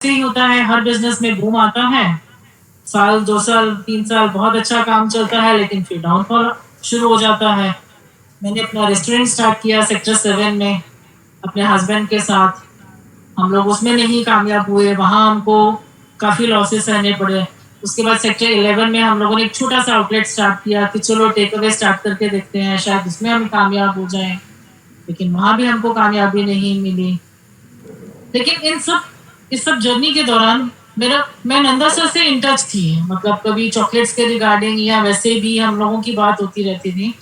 ऐसे ही होता है, हर बिजनेस में बूम आता है, साल 2 साल 3 साल बहुत अच्छा काम चलता है, लेकिन फिर डाउनफॉल शुरू हो जाता है। मैंने अपना रेस्टोरेंट स्टार्ट किया सेक्टर 7 में अपने हस्बैंड के साथ। हम लोग उसमें नहीं कामयाब हुए, वहाँ हमको काफ़ी लॉसेस सहने पड़े। उसके बाद सेक्टर 11 में हम लोगों ने एक छोटा सा आउटलेट स्टार्ट किया कि चलो टेक अवे स्टार्ट करके देखते हैं, शायद उसमें हम कामयाब हो जाएं, लेकिन वहाँ भी हमको कामयाबी नहीं मिली। लेकिन इस सब जर्नी के दौरान मैं नंदा सर से इन टच थी, मतलब कभी चॉकलेट्स के रिगार्डिंग या वैसे भी हम लोगों की बात होती रहती थी।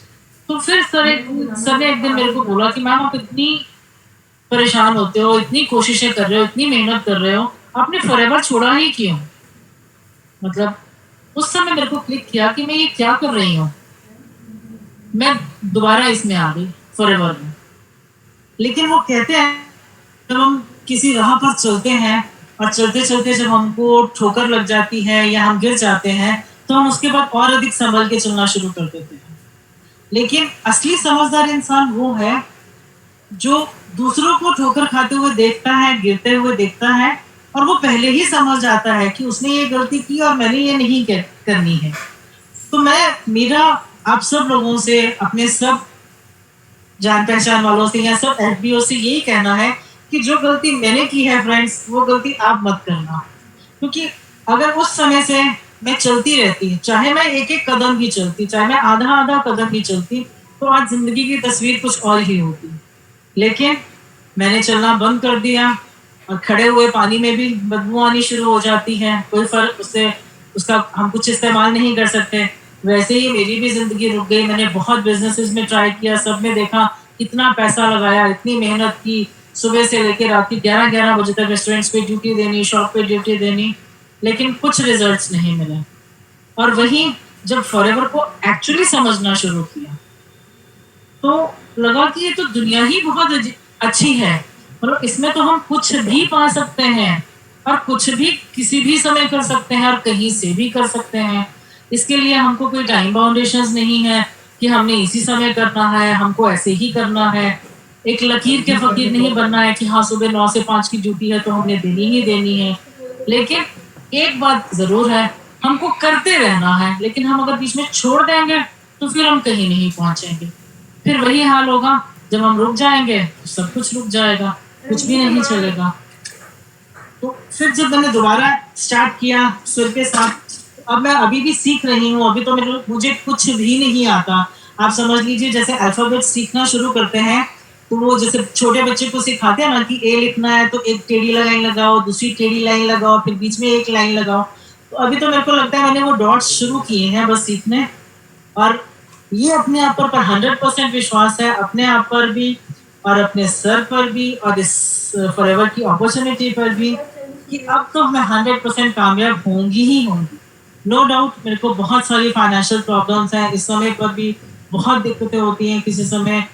तो फिर सर ने एक दिन मेरे को बोला कि मैम आप इतनी परेशान होते हो, इतनी कोशिशें कर रहे हो, इतनी मेहनत कर रहे हो, आपने फॉरएवर छोड़ा ही क्यों? मतलब उस समय मेरे को क्लिक किया कि मैं ये क्या कर रही हूँ। मैं दोबारा इसमें आ गई फॉरएवर में। लेकिन वो कहते हैं जब हम किसी राह पर चलते हैं और चलते चलते जब हमको ठोकर लग जाती है या हम गिर जाते हैं, तो हम उसके बाद और अधिक संभल के चलना शुरू कर देते हैं। लेकिन असली समझदार इंसान वो है जो दूसरों को ठोकर खाते हुए देखता है, गिरते हुए देखता है, और वो पहले ही समझ जाता है कि उसने ये गलती की और मैंने ये नहीं करनी है। तो मेरा आप सब लोगों से, अपने सब जान पहचान वालों से या सब एफबीओ से यही कहना है कि जो गलती मैंने की है फ्रेंड्स, वो गलती आप मत करना। क्योंकि अगर उस समय से मैं चलती रहती, चाहे मैं एक एक कदम भी चलती, चाहे मैं आधा आधा कदम भी चलती, तो आज जिंदगी की तस्वीर कुछ और ही होती। लेकिन मैंने चलना बंद कर दिया और खड़े हुए पानी में भी बदबू आनी शुरू हो जाती है, कोई फर्क उससे उसका हम कुछ इस्तेमाल नहीं कर सकते। वैसे ही मेरी भी जिंदगी रुक गई। मैंने बहुत बिजनेसेस में ट्राई किया, सब में देखा, इतना पैसा लगाया, इतनी मेहनत की, सुबह से लेकर रात की 11-11 बजे तक रेस्टोरेंट्स पे ड्यूटी देनी, शॉप पे ड्यूटी देनी, लेकिन कुछ रिजल्ट्स नहीं मिले। और वहीं जब फॉरएवर को एक्चुअली समझना शुरू किया, तो लगा कि ये तो दुनिया ही बहुत अच्छी है। मतलब इसमें तो हम कुछ भी पा सकते हैं और कुछ भी किसी भी समय कर सकते हैं और कहीं से भी कर सकते हैं। इसके लिए हमको कोई टाइम बाउंडेशंस नहीं है कि हमने इसी समय करना है, हमको ऐसे ही करना है। एक लकीर के फकीर नहीं बनना है कि हाँ सुबह 9 से 5 की ड्यूटी है तो हमने देनी ही देनी है। लेकिन एक बात जरूर है, हमको करते रहना है, लेकिन हम अगर बीच में छोड़ देंगे तो फिर हम कहीं नहीं पहुंचेंगे। फिर वही हाल होगा, जब हम रुक जाएंगे तो सब कुछ रुक जाएगा, कुछ भी नहीं चलेगा। तो फिर जब मैंने दोबारा स्टार्ट किया सुर के साथ, अब मैं अभी भी सीख रही हूँ। अभी तो मुझे कुछ भी नहीं आता। आप समझ लीजिए जैसे अल्फाबेट सीखना शुरू करते हैं, तो वो जैसे छोटे बच्चे को सिखाते हैं ना कि ए लिखना है तो एक टेढ़ी लाइन लगाओ, दूसरी टेढ़ी लाइन लगाओ, फिर बीच में एक लाइन लगाओ। तो अभी तो मेरे को लगता है मैंने वो डॉट्स शुरू किए हैं बस सीखने। और ये अपने आप पर 100% विश्वास है, अपने आप पर भी और अपने सर पर भी और इस फॉरएवर की अपॉर्चुनिटी पर भी, कि अब तो मैं 100% कामयाब होंगी ही होंगी। नो डाउट मेरे को बहुत सारी फाइनेंशियल प्रॉब्लम्स हैं इस समय पर भी, बहुत दिक्कतें होती हैं, किसी समय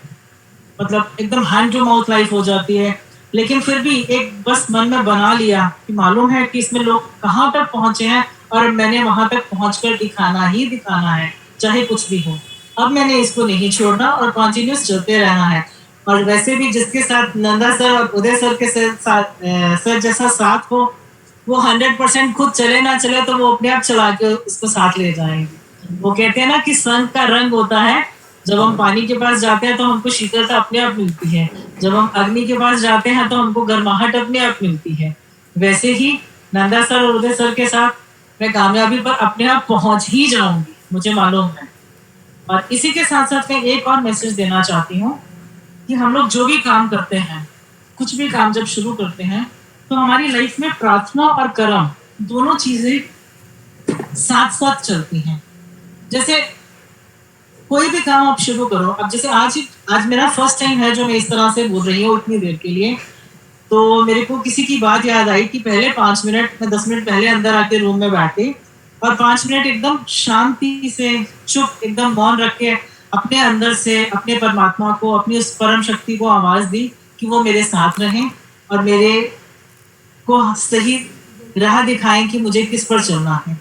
मतलब एकदम हैंड टू माउथ लाइफ हो जाती है। लेकिन फिर भी एक बस मन में बना लिया कि मालूम है कि इसमें लोग कहाँ तक पहुंचे हैं और मैंने वहां तक पहुंचकर दिखाना ही दिखाना है, चाहे कुछ भी हो। अब मैंने इसको नहीं छोड़ना और कॉन्टिन्यूस चलते रहना है। और वैसे भी जिसके साथ नंदा सर और उदय सर के सर जैसा साथ हो, वो 100% खुद चले ना चले तो वो अपने आप चला के उसको साथ ले जाएंगे। वो कहते हैं ना कि संग का रंग होता है, जब हम पानी के पास जाते हैं तो हमको शीतलता अपने आप मिलती है, जब हम अग्नि के पास जाते हैं तो हमको गर्माहट अपने आप मिलती है। वैसे ही नंदा सर और उदय सर के साथ मैं कामयाबी पर अपने आप पहुंच ही जाऊंगी, मुझे मालूम है। और इसी के साथ साथ मैं एक और मैसेज देना चाहती हूँ कि हम लोग जो भी काम करते हैं, कुछ भी काम जब शुरू करते हैं, तो हमारी लाइफ में प्रार्थना और कर्म दोनों चीजें साथ साथ चलती हैं। जैसे कोई भी काम आप शुरू करो, अब जैसे आज मेरा फर्स्ट टाइम है जो मैं इस तरह से बोल रही हूँ इतनी देर के लिए। तो मेरे को किसी की बात याद आई कि पहले 5 मिनट, मैं 10 मिनट पहले अंदर आके रूम में बैठी और 5 मिनट एकदम शांति से चुप एकदम मौन रख के अपने अंदर से अपने परमात्मा को, अपनी उस परम शक्ति को आवाज दी कि वो मेरे साथ रहें और मेरे को सही राह दिखाएं कि मुझे किस पर चलना है।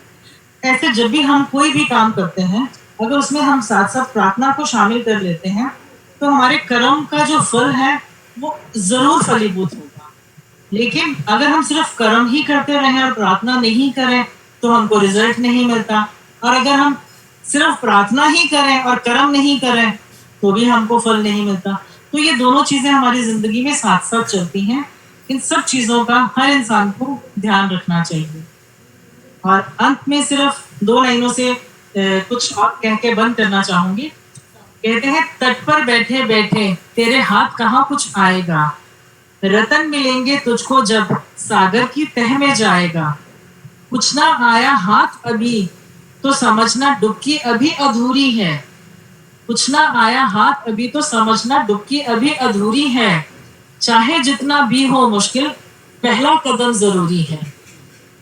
ऐसे जब भी हम कोई भी काम करते हैं, अगर उसमें हम साथ साथ प्रार्थना को शामिल कर लेते हैं, तो हमारे कर्म का जो फल है वो जरूर फलीभूत होगा। लेकिन अगर हम सिर्फ कर्म ही करते रहें और प्रार्थना नहीं करें तो हमको रिजल्ट नहीं मिलता, और अगर हम सिर्फ प्रार्थना ही करें और कर्म नहीं करें तो भी हमको फल नहीं मिलता। तो ये दोनों चीजें हमारी जिंदगी में साथ साथ चलती हैं। इन सब चीजों का हर इंसान को ध्यान रखना चाहिए। और अंत में सिर्फ 2 लाइनों से कुछ और कह के बंद करना चाहूंगी। कहते हैं, तट पर बैठे बैठे तेरे हाथ कहाँ कुछ आएगा, रतन मिलेंगे तुझको जब सागर की तह में जाएगा। कुछ ना आया हाथ अभी तो समझना डुबकी अभी अधूरी है। कुछ ना आया हाथ अभी तो समझना डुबकी अभी अधूरी है। चाहे जितना भी हो मुश्किल, पहला कदम जरूरी है।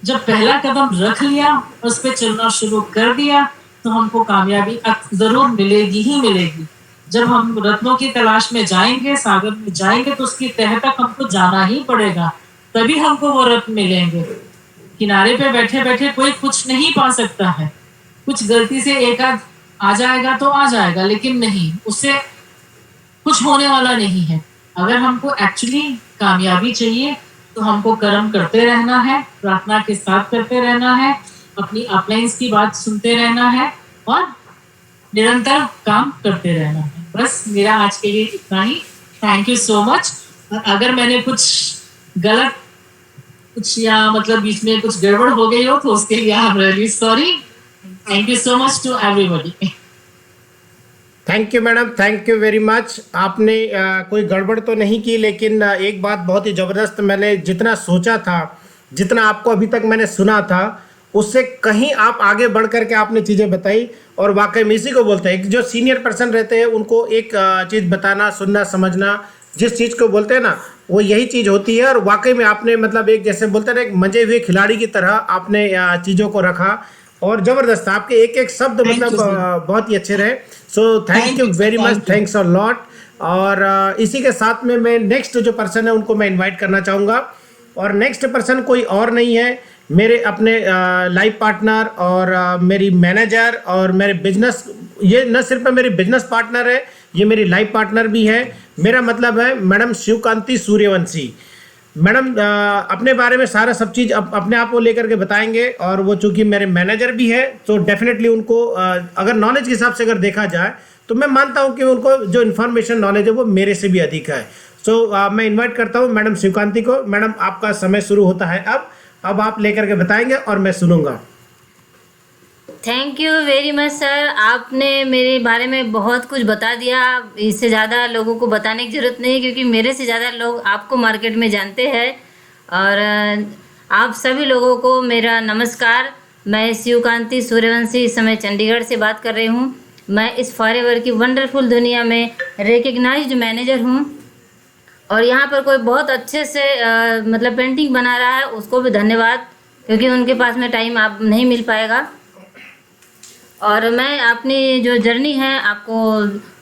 जब पहला कदम रख लिया, उस पर चलना शुरू कर दिया, तो हमको कामयाबी जरूर मिलेगी ही मिलेगी। जब हम रत्नों की तलाश में जाएंगे, सागर में जाएंगे, तो उसकी तह तक हमको जाना ही पड़ेगा, तभी हमको वो रत्न मिलेंगे। किनारे पे बैठे बैठे कोई कुछ नहीं पा सकता है। कुछ गलती से एक आध आ जाएगा तो आ जाएगा, लेकिन नहीं, उससे कुछ होने वाला नहीं है। अगर हमको एक्चुअली कामयाबी चाहिए तो हमको कर्म करते रहना है, प्रार्थना के साथ करते रहना है, अपनी अपलाइंस की बात सुनते रहना है और निरंतर काम करते रहना है। बस मेरा आज के लिए इतना ही। Thank you so much. अगर मैंने कुछ गलत कुछ या मतलब बीच में कुछ गड़बड़ हो गई हो तो उसके लिए I am really sorry. Thank you so much to everybody. Thank you madam, thank you very much. आपने कोई गड़बड़ तो नहीं की, लेकिन एक बात बहुत ही ज़बरदस्त, मैंने जितना सोचा था, जितना आपको अभी तक मैंने सुना था, उससे कहीं आप आगे बढ़ करके आपने चीज़ें बताई। और वाकई में इसी को बोलते हैं, जो सीनियर पर्सन रहते हैं उनको एक चीज़ बताना, सुनना, समझना, जिस चीज़ को बोलते हैं ना, वो यही चीज़ होती है। और वाकई में आपने मतलब एक जैसे बोलते हैं ना, एक मंजे हुए खिलाड़ी की तरह आपने चीज़ों को रखा और ज़बरदस्त, आपके एक एक शब्द मतलब बहुत ही अच्छे रहे। सो thank you very much, thanks a lot. और इसी के साथ में मैं नेक्स्ट जो पर्सन है उनको मैं इनवाइट करना चाहूँगा। और नेक्स्ट पर्सन कोई और नहीं है, मेरे अपने लाइफ पार्टनर और मेरी मैनेजर और मेरे बिजनेस, ये न सिर्फ मेरी बिजनेस पार्टनर है, ये मेरी लाइफ पार्टनर भी है। मेरा मतलब है मैडम शिवकांति सूर्यवंशी। मैडम अपने बारे में सारा सब चीज़ अपने आप को लेकर के बताएंगे। और वो चूंकि मेरे मैनेजर भी है तो डेफिनेटली उनको अगर नॉलेज के हिसाब से अगर देखा जाए तो मैं मानता हूँ कि उनको जो इन्फॉर्मेशन नॉलेज है वो मेरे से भी अधिक है। सो मैं इनवाइट करता हूँ मैडम शिवकांति को। मैडम आपका समय शुरू होता है अब आप लेकर के बताएंगे और मैं सुनूंगा। Thank you very much sir, आपने मेरे बारे में बहुत कुछ बता दिया। इससे ज़्यादा लोगों को बताने की ज़रूरत नहीं, क्योंकि मेरे से ज़्यादा लोग आपको मार्केट में जानते हैं। और आप सभी लोगों को मेरा नमस्कार। मैं शिवकांति सूर्यवंशी इस समय चंडीगढ़ से बात कर रही हूँ। मैं इस फॉरएवर की वंडरफुल दुनिया में रिकग्नाइज्ड मैनेजर हूँ। और यहाँ पर कोई बहुत अच्छे से मतलब पेंटिंग बना रहा है, उसको भी धन्यवाद, क्योंकि उनके पास में टाइम आप नहीं मिल पाएगा। और मैं अपनी जो जर्नी है आपको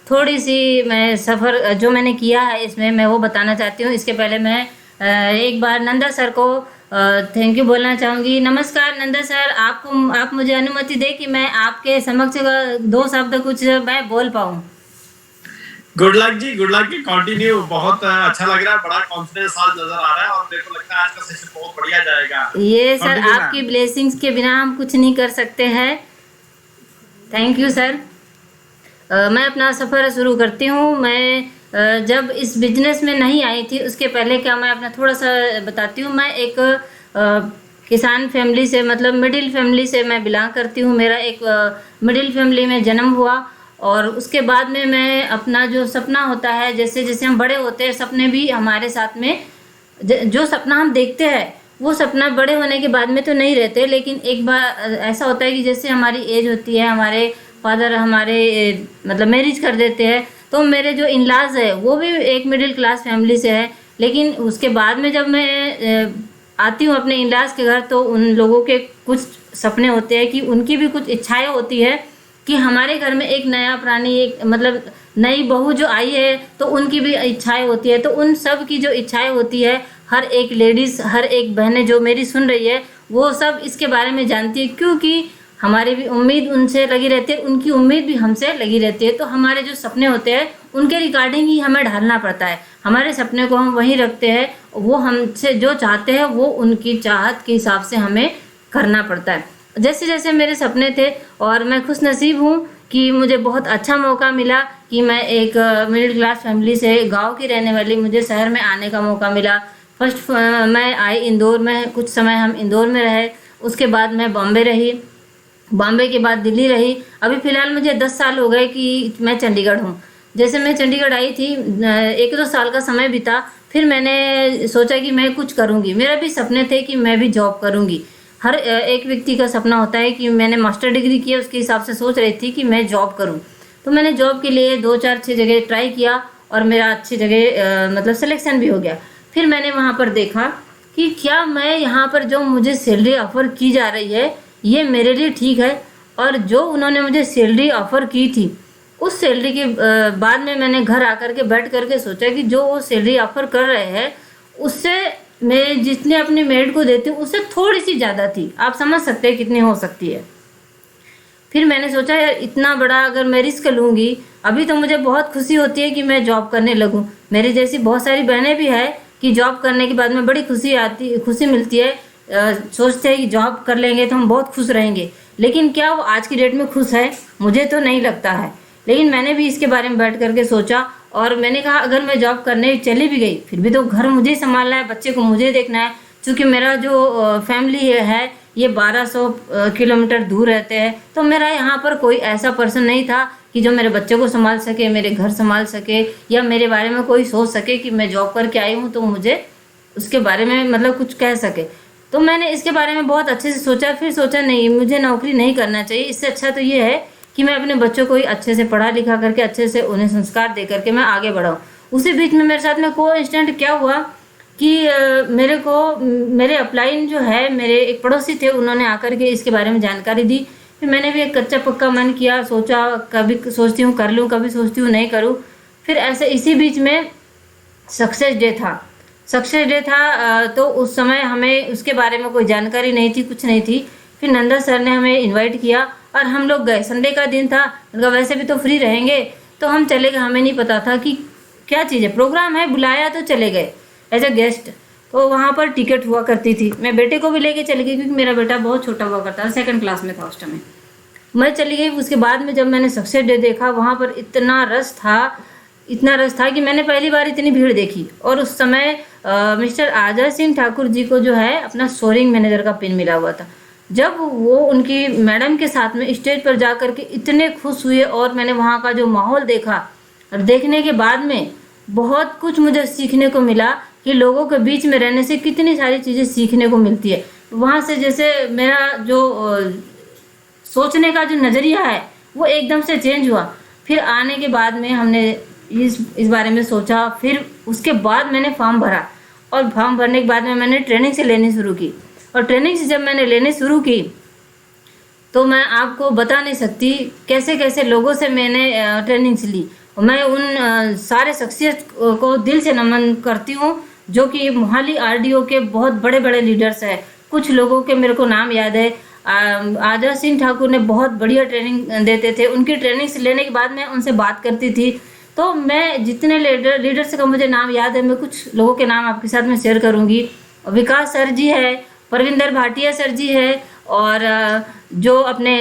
थोड़ी सी मैं सफ़र जो मैंने किया है इसमें मैं वो बताना चाहती हूँ। इसके पहले मैं एक बार नंदा सर को थैंक यू बोलना चाहूँगी। नमस्कार नंदा सर, आप मुझे अनुमति दें कि मैं आपके समक्ष 2 शब्द कुछ मैं बोल पाऊँ। गुड लक जी, गुड लक जी, कंटिन्यू। बहुत अच्छा लग रहा है, बड़ा कॉन्फिडेंस आज नजर आ रहा है और मेरे को लगता है आज का सेशन बहुत बढ़िया जाएगा। ये सर आपकी ब्लेसिंग्स के बिना हम कुछ नहीं कर सकते हैं। Thank you sir. मैं अपना सफ़र शुरू करती हूँ। मैं जब इस बिजनेस में नहीं आई थी उसके पहले क्या मैं अपना थोड़ा सा बताती हूँ। मैं एक किसान फैमिली से मतलब मिडिल फैमिली से मैं बिलोंग करती हूँ। मेरा एक मिडिल फैमिली में जन्म हुआ और उसके बाद में मैं अपना जो सपना होता है, जैसे जैसे हम बड़े होते हैं सपने भी हमारे साथ में, जो सपना हम देखते हैं वो सपना बड़े होने के बाद में तो नहीं रहते, लेकिन एक बार ऐसा होता है कि जैसे हमारी एज होती है, हमारे फादर हमारे मतलब मैरिज कर देते हैं। तो मेरे जो इनलाज है वो भी एक मिडिल क्लास फैमिली से है, लेकिन उसके बाद में जब मैं आती हूँ अपने इनलाज के घर तो उन लोगों के कुछ सपने होते हैं कि उनकी भी कुछ इच्छाएं होती है कि हमारे घर में एक नया प्राणी, एक मतलब नई बहू जो आई है तो उनकी भी इच्छाएं होती है। तो उन सब की जो इच्छाएं होती है, हर एक लेडीज़, हर एक बहनें जो मेरी सुन रही है वो सब इसके बारे में जानती है, क्योंकि हमारी भी उम्मीद उनसे लगी रहती है, उनकी उम्मीद भी हमसे लगी रहती है। तो हमारे जो सपने होते हैं उनके रिगार्डिंग ही हमें ढालना पड़ता है। हमारे सपने को हम वहीं रखते हैं, वो हमसे जो चाहते हैं वो उनकी चाहत के हिसाब से हमें करना पड़ता है। जैसे जैसे मेरे सपने थे, और मैं खुश नसीब हूँ कि मुझे बहुत अच्छा मौका मिला कि मैं एक मिडिल क्लास फैमिली से, गांव की रहने वाली, मुझे शहर में आने का मौका मिला। फर्स्ट मैं आई इंदौर में, कुछ समय हम इंदौर में रहे, उसके बाद मैं बॉम्बे रही, बॉम्बे के बाद दिल्ली रही। अभी फ़िलहाल मुझे 10 साल हो गए कि मैं चंडीगढ़ हूँ। जैसे मैं चंडीगढ़ आई थी, 1-2 साल का समय बीता, फिर मैंने सोचा कि मैं कुछ करूँगी। मेरा भी सपने थे कि मैं भी जॉब करूँगी। हर एक व्यक्ति का सपना होता है कि मैंने मास्टर डिग्री की है, उसके हिसाब से सोच रही थी कि मैं जॉब करूँ। तो मैंने जॉब के लिए 2-4-6 जगह ट्राई किया और मेरा अच्छी जगह मतलब सिलेक्शन भी हो गया। फिर मैंने वहाँ पर देखा कि क्या मैं यहाँ पर जो मुझे सैलरी ऑफ़र की जा रही है ये मेरे लिए ठीक है, और जो उन्होंने मुझे सैलरी ऑफ़र की थी उस सैलरी के बाद में मैंने घर आकर के बैठ करके सोचा कि जो वो सैलरी ऑफ़र कर रहे हैं उससे मैं जितने अपने मेरिट को देती हूँ उससे थोड़ी सी ज़्यादा थी। आप समझ सकते हैं कितनी हो सकती है। फिर मैंने सोचा यार इतना बड़ा अगर मैं रिस्क लूँगी, अभी तो मुझे बहुत खुशी होती है कि मैं जॉब करने लगूँ। मेरी जैसी बहुत सारी बहनें भी है कि जॉब करने के बाद में बड़ी खुशी मिलती है, सोचते हैं कि जॉब कर लेंगे तो हम बहुत खुश रहेंगे। लेकिन क्या वो आज की डेट में खुश है? मुझे तो नहीं लगता है। लेकिन मैंने भी इसके बारे में बैठ करके सोचा और मैंने कहा अगर मैं जॉब करने चली भी गई फिर भी तो घर मुझे संभालना है, बच्चे को मुझे देखना है। क्योंकि मेरा जो फैमिली है ये 1200 किलोमीटर दूर रहते हैं, तो मेरा यहाँ पर कोई ऐसा पर्सन नहीं था कि जो मेरे बच्चे को संभाल सके, मेरे घर संभाल सके, या मेरे बारे में कोई सोच सके कि मैं जॉब करके आई हूँ तो मुझे उसके बारे में मतलब कुछ कह सके। तो मैंने इसके बारे में बहुत अच्छे से सोचा, फिर सोचा नहीं मुझे नौकरी नहीं करना चाहिए, इससे अच्छा तो ये है कि मैं अपने बच्चों को ही अच्छे से पढ़ा लिखा करके अच्छे से उन्हें संस्कार दे करके मैं आगे बढ़ाऊँ। उसी बीच में मेरे साथ में कोइंसिडेंट क्या हुआ कि मेरे अपलाइन जो है, मेरे एक पड़ोसी थे, उन्होंने आकर के इसके बारे में जानकारी दी। फिर मैंने भी एक कच्चा पक्का मन किया, सोचा कभी सोचती हूँ कर लूँ, कभी सोचती हूँ नहीं करूँ। फिर ऐसे इसी बीच में सक्सेस डे था, तो उस समय हमें उसके बारे में कोई जानकारी नहीं थी, कुछ नहीं थी। फिर नंदा सर ने हमें इनवाइट किया और हम लोग गए। संडे का दिन था, उनका वैसे भी तो फ्री रहेंगे तो हम चले गए। हमें नहीं पता था कि क्या चीज़ है, प्रोग्राम है, बुलाया तो चले गए एज अ गेस्ट। तो वहाँ पर टिकट हुआ करती थी, मैं बेटे को भी लेके चली गई क्योंकि मेरा बेटा बहुत छोटा हुआ करता था, 2nd क्लास में था उस टाइम। मैं चली गई। उसके बाद में जब मैंने सक्सेस डे देखा वहाँ पर इतना रश था कि मैंने पहली बार इतनी भीड़ देखी। और उस समय मिस्टर आजय सिंह ठाकुर जी को जो है अपना सोरिंग मैनेजर का पिन मिला हुआ था। जब वो उनकी मैडम के साथ में स्टेज पर जा कर के इतने खुश हुए और मैंने वहाँ का जो माहौल देखा, और देखने के बाद में बहुत कुछ मुझे सीखने को मिला कि लोगों के बीच में रहने से कितनी सारी चीज़ें सीखने को मिलती है। वहाँ से जैसे मेरा जो सोचने का जो नज़रिया है वो एकदम से चेंज हुआ। फिर आने के बाद में हमने इस बारे में सोचा, फिर उसके बाद मैंने फॉर्म भरा और फॉर्म भरने के बाद में मैंने ट्रेनिंग से लेनी शुरू की। और ट्रेनिंग से जब मैंने लेनी शुरू की तो मैं आपको बता नहीं सकती कैसे कैसे लोगों से मैंने ट्रेनिंग्स ली। मैं उन सारे शख्सियत को दिल से नमन करती हूँ जो कि मोहाली आरडीओ के बहुत बड़े बड़े लीडर्स हैं। कुछ लोगों के मेरे को नाम याद है। आजय सिंह ठाकुर ने बहुत बढ़िया ट्रेनिंग देते थे। उनकी ट्रेनिंग से लेने के बाद मैं उनसे बात करती थी। तो मैं जितने लीडर्स का मुझे नाम याद है, मैं कुछ लोगों के नाम आपके साथ में शेयर करूँगी। विकास सर जी है, परविंदर भाटिया सर जी है, और जो अपने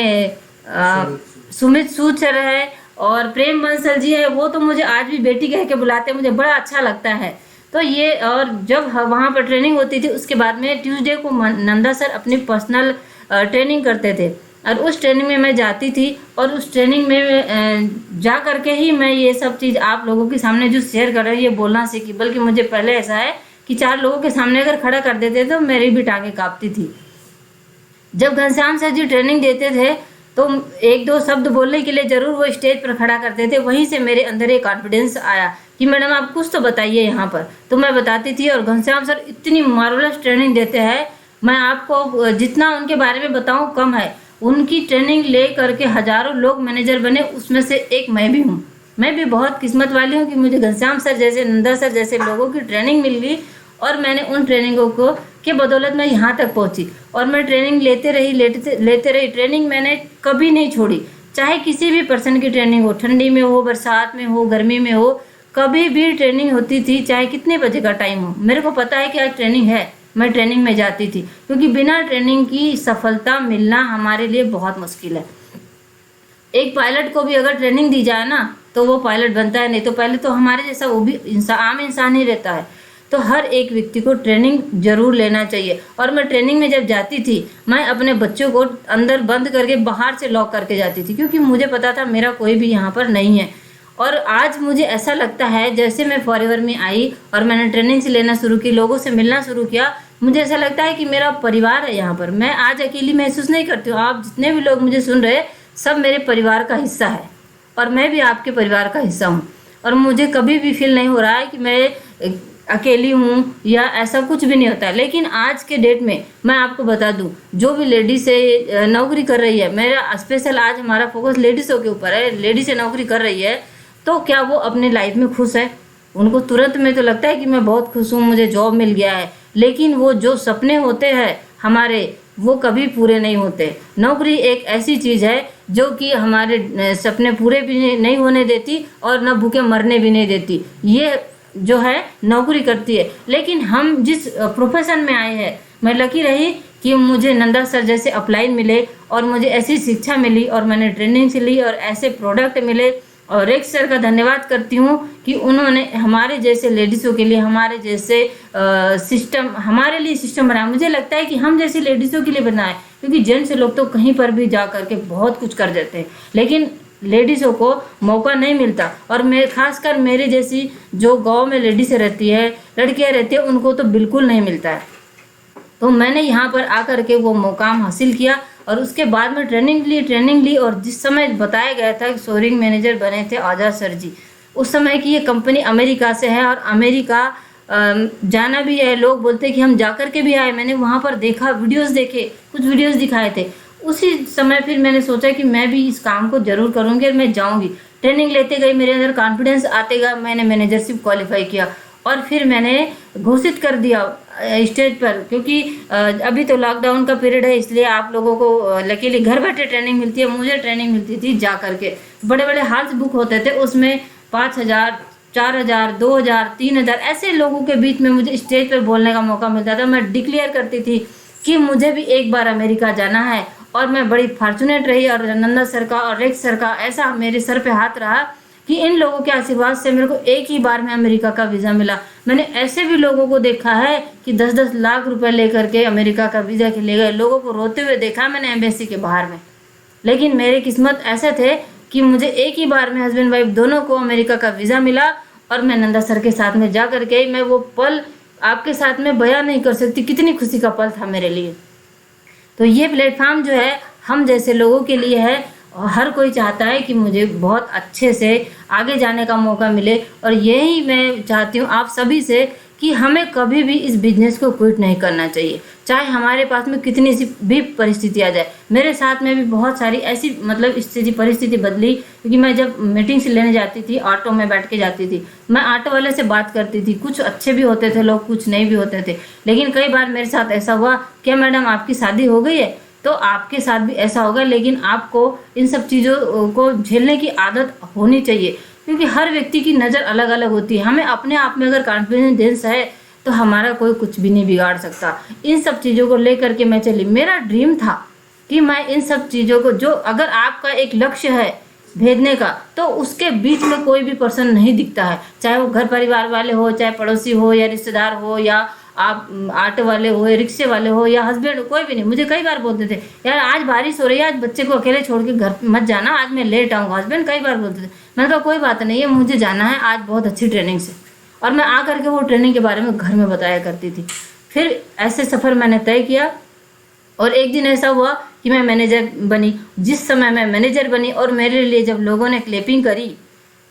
सुमित सूद सर है, और प्रेम बंसल जी है। वो तो मुझे आज भी बेटी कह के बुलाते हैं, मुझे बड़ा अच्छा लगता है। तो ये, और जब वहाँ पर ट्रेनिंग होती थी उसके बाद में ट्यूसडे को नंदा सर अपनी पर्सनल ट्रेनिंग करते थे और उस ट्रेनिंग में मैं जाती थी। और उस ट्रेनिंग में जा करके ही मैं ये सब चीज़ आप लोगों के सामने जो शेयर कर रही हूँ ये बोलना सीखी। बल्कि मुझे पहले ऐसा है कि 4 लोगों के सामने अगर खड़ा कर देते तो मेरी भी टांगें कांपती थी। जब घनश्याम सर जी ट्रेनिंग देते थे तो 1-2 शब्द बोलने के लिए ज़रूर वो स्टेज पर खड़ा करते थे। वहीं से मेरे अंदर एक कॉन्फिडेंस आया कि मैडम आप कुछ तो बताइए यहाँ पर। तो मैं बताती थी। और घनश्याम सर इतनी मार्वलस ट्रेनिंग देते हैं, मैं आपको जितना उनके बारे में बताऊँ कम है। उनकी ट्रेनिंग ले करके हज़ारों लोग मैनेजर बने, उसमें से एक मैं भी हूँ। मैं भी बहुत किस्मत वाली हूँ कि मुझे घनश्याम सर जैसे, नंदा सर जैसे लोगों की ट्रेनिंग मिल गई और मैंने उन ट्रेनिंगों को के बदौलत मैं यहाँ तक पहुँची। और मैं ट्रेनिंग लेते रही। ट्रेनिंग मैंने कभी नहीं छोड़ी, चाहे किसी भी पर्सन की ट्रेनिंग हो, ठंडी में हो, बरसात में हो, गर्मी में हो, कभी भी ट्रेनिंग होती थी, चाहे कितने बजे का टाइम हो, मेरे को पता है कि आज ट्रेनिंग है, मैं ट्रेनिंग में जाती थी, क्योंकि बिना ट्रेनिंग की सफलता मिलना हमारे लिए बहुत मुश्किल है। एक पायलट को भी अगर ट्रेनिंग दी जाए ना तो वो पायलट बनता है, नहीं तो पहले तो हमारे जैसा वो भी आम इंसान ही रहता है। तो हर एक व्यक्ति को ट्रेनिंग जरूर लेना चाहिए। और मैं ट्रेनिंग में जब जाती थी, मैं अपने बच्चों को अंदर बंद करके बाहर से लॉक करके जाती थी, क्योंकि मुझे पता था मेरा कोई भी यहाँ पर नहीं है। और आज मुझे ऐसा लगता है, जैसे मैं फॉरएवर में आई और मैंने ट्रेनिंग से लेना शुरू की, लोगों से मिलना शुरू किया, मुझे ऐसा लगता है कि मेरा परिवार है यहाँ पर। मैं आज अकेली महसूस नहीं करती हूँ। आप जितने भी लोग मुझे सुन रहे, सब मेरे परिवार का हिस्सा है और मैं भी आपके परिवार का हिस्सा हूँ। और मुझे कभी भी फील नहीं हो रहा है कि मैं अकेली हूँ या ऐसा कुछ भी नहीं होता है। लेकिन आज के डेट में मैं आपको बता दूँ, जो भी लेडीज से नौकरी कर रही है, मेरा स्पेशल आज हमारा फोकस लेडीज़ों के ऊपर है, लेडीज से नौकरी कर रही है तो क्या वो अपने लाइफ में खुश है? उनको तुरंत में तो लगता है कि मैं बहुत खुश हूँ, मुझे जॉब मिल गया है, लेकिन वो जो सपने होते हैं हमारे, वो कभी पूरे नहीं होते। नौकरी एक ऐसी चीज़ है जो कि हमारे सपने पूरे भी नहीं होने देती और न भूखे मरने भी नहीं देती। ये जो है नौकरी करती है। लेकिन हम जिस प्रोफेशन में आए हैं, मैं लकी रही कि मुझे नंदा सर जैसे अपलाइन मिले और मुझे ऐसी शिक्षा मिली और मैंने ट्रेनिंग से ली और ऐसे प्रोडक्ट मिले। और रेक्स सर का धन्यवाद करती हूँ कि उन्होंने हमारे जैसे लेडीज़ों के लिए, हमारे जैसे सिस्टम, हमारे लिए सिस्टम बनाया। मुझे लगता है कि हम जैसी लेडीज़ों के लिए बनाए, क्योंकि जेंट्स लोग तो कहीं पर भी जा करके बहुत कुछ कर देते हैं, लेकिन लेडीज़ों को मौका नहीं मिलता। और मैं खासकर मेरे जैसी जो गांव में लेडीज़ें रहती है, लड़कियां रहती है, उनको तो बिल्कुल नहीं मिलता है। तो मैंने यहाँ पर आकर के वो मुकाम हासिल किया और उसके बाद में ट्रेनिंग ली। और जिस समय बताया गया था कि सोरिंग मैनेजर बने थे आज़ाद सर जी, उस समय की ये कंपनी अमेरिका से है और अमेरिका जाना भी है। लोग बोलते हैं कि हम जाकर के भी आए, मैंने वहाँ पर देखा, वीडियोस देखे, कुछ वीडियोस दिखाए थे। उसी समय फिर मैंने सोचा कि मैं भी इस काम को जरूर करूँगी और मैं जाऊँगी। ट्रेनिंग लेते गई, मेरे अंदर कॉन्फिडेंस आते गया, मैंने मैनेजरशिप क्वालिफाई किया और फिर मैंने घोषित कर दिया स्टेज पर, क्योंकि अभी तो लॉकडाउन का पीरियड है, इसलिए आप लोगों को लकीली घर बैठे ट्रेनिंग मिलती है। मुझे ट्रेनिंग मिलती थी जा करके, बड़े बड़े हॉल्स बुक होते थे, उसमें 5,000, 4,000, 2,000, 3,000 ऐसे लोगों के बीच में मुझे स्टेज पर बोलने का मौका मिलता था। मैं डिक्लेयर करती थी कि मुझे भी एक बार अमेरिका जाना है। और मैं बड़ी फॉर्चुनेट रही और नंदा सर का और रेक्स सर का ऐसा मेरे सर पे हाथ रहा कि इन लोगों के आशीर्वाद से मेरे को एक ही बार में अमेरिका का वीज़ा मिला। मैंने ऐसे भी लोगों को देखा है कि 10-10 लाख रुपए लेकर के अमेरिका का वीज़ा के ले गए, लोगों को रोते हुए देखा मैंने एम्बेसी के बाहर में। लेकिन मेरे किस्मत ऐसे थे कि मुझे एक ही बार में हस्बैंड वाइफ दोनों को अमेरिका का वीज़ा मिला और मैं नंदा सर के साथ में जा करके, मैं वो पल आपके साथ में बयां नहीं कर सकती कितनी खुशी का पल था मेरे लिए। तो ये प्लेटफॉर्म जो है हम जैसे लोगों के लिए है। हर कोई चाहता है कि मुझे बहुत अच्छे से आगे जाने का मौका मिले और यही मैं चाहती हूँ आप सभी से कि हमें कभी भी इस बिज़नेस को क्विट नहीं करना चाहिए, चाहे हमारे पास में कितनी सी भी परिस्थिति आ जाए। मेरे साथ में भी बहुत सारी ऐसी स्थिति परिस्थिति बदली, क्योंकि मैं जब मीटिंग्स लेने जाती थी ऑटो में बैठ के जाती थी, मैं ऑटो वाले से बात करती थी, कुछ अच्छे भी होते थे लोग, कुछ नहीं भी होते थे। लेकिन कई बार मेरे साथ ऐसा हुआ, क्या मैडम आपकी शादी हो गई है? तो आपके साथ भी ऐसा होगा। लेकिन आपको इन सब चीज़ों को झेलने की आदत होनी चाहिए, क्योंकि हर व्यक्ति की नज़र अलग अलग होती है। हमें अपने आप में अगर कॉन्फिडेंस है तो हमारा कोई कुछ भी नहीं बिगाड़ सकता। इन सब चीज़ों को लेकर के मैं चली। मेरा ड्रीम था कि मैं इन सब चीज़ों को, जो अगर आपका एक लक्ष्य है भेजने का, तो उसके बीच में कोई भी पर्सन नहीं दिखता है, चाहे वो घर परिवार वाले हो, चाहे पड़ोसी हो या रिश्तेदार हो, या आप ऑटो वाले हो या रिक्शे वाले हो या हस्बैंड, कोई भी नहीं। मुझे कई बार बोलते थे यार आज बारिश हो रही है, आज बच्चे को अकेले छोड़ के घर मत जाना, आज मैं लेट आऊँगा। हस्बैंड कई बार बोलते थे। मैंने कहा कोई बात नहीं है, मुझे जाना है आज बहुत अच्छी ट्रेनिंग से। और मैं आ करके वो ट्रेनिंग के बारे में घर में बताया करती थी। फिर ऐसे सफ़र मैंने तय किया और एक दिन ऐसा हुआ कि मैं मैनेजर बनी। जिस समय मैं मैनेजर बनी और मेरे लिए जब लोगों ने क्लैपिंग करी,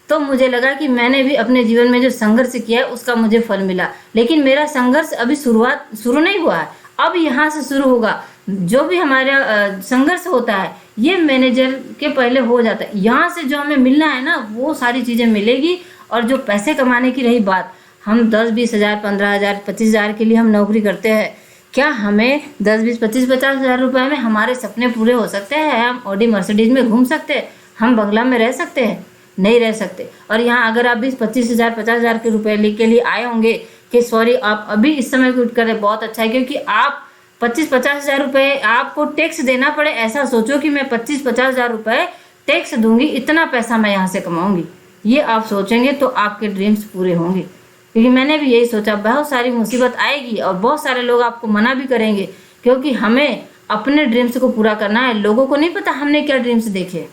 तो मुझे लगा कि मैंने भी अपने जीवन में जो संघर्ष किया है उसका मुझे फल मिला। लेकिन मेरा संघर्ष अभी शुरू नहीं हुआ है, अब यहाँ से शुरू होगा। जो भी हमारा संघर्ष होता है ये मैनेजर के पहले हो जाता है। यहाँ से जो हमें मिलना है ना, वो सारी चीज़ें मिलेगी। और जो पैसे कमाने की रही बात, हम 10-20 हज़ार, 15 हज़ार, 25 हज़ार के लिए हम नौकरी करते हैं। क्या हमें 10-20, 25, 50 हज़ार रुपये में हमारे सपने पूरे हो सकते हैं? हम ऑडी मर्सिडीज में घूम सकते हैं? हम बंगला में रह सकते हैं? नहीं रह सकते। और यहाँ अगर आप 20-25 हज़ार 50 हज़ार के रुपए के लिए आए होंगे कि सॉरी आप अभी इस समय क्विट करें, बहुत अच्छा है, क्योंकि आप 25-50 हज़ार रुपये आपको टैक्स देना पड़े, ऐसा सोचो कि मैं 25-50 हज़ार रुपये टैक्स दूंगी, इतना पैसा मैं यहाँ से कमाऊंगी, ये आप सोचेंगे तो आपके ड्रीम्स पूरे होंगे। क्योंकि मैंने भी यही सोचा, बहुत सारी मुसीबत आएगी और बहुत सारे लोग आपको मना भी करेंगे, क्योंकि हमें अपने ड्रीम्स को पूरा करना है। लोगों को नहीं पता हमने क्या ड्रीम्स देखे।